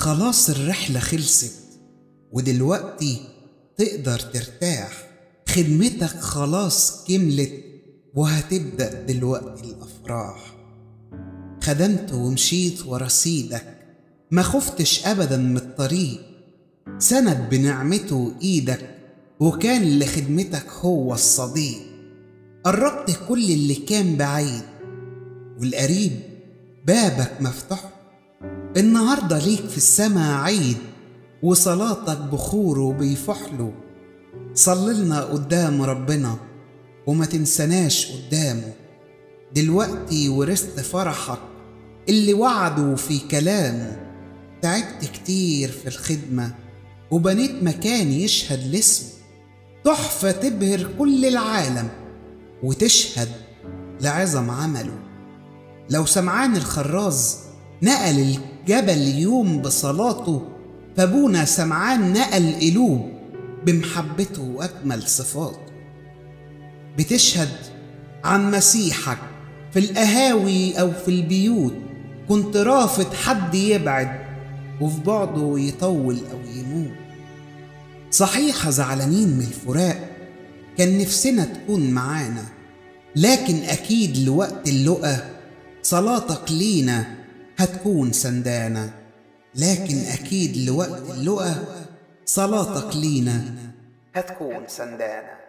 خلاص الرحلة خلصت ودلوقتي تقدر ترتاح. خدمتك خلاص كملت وهتبدأ دلوقتي الأفراح. خدمت ومشيت ورا سيدك، ما خفتش أبدا من الطريق. سند بنعمته إيدك وكان لخدمتك هو الصديق. قربت كل اللي كان بعيد والقريب بابك مفتوح. النهاردة ليك في السما عيد وصلاتك بخوره بيفحله. صللنا قدام ربنا وما تنسناش قدامه. دلوقتي ورثت فرحك اللي وعده في كلامه. تعبت كتير في الخدمة وبنيت مكان يشهد لاسمه. تحفة تبهر كل العالم وتشهد لعظم عمله. لو سمعان الخراز نقل الجبل يوم بصلاته، فابونا سمعان نقل قلوب بمحبته وأكمل صفاته. بتشهد عن مسيحك في القهاوي أو في البيوت. كنت رافض حد يبعد وفي بعضه يطول أو يموت. صحيح زعلانين من الفراق، كان نفسنا تكون معانا، لكن أكيد لوقت اللقا صلاتك لينا هتكون سندانا. لكن أكيد لوقت اللقا صلاتك لينا هتكون سندانا.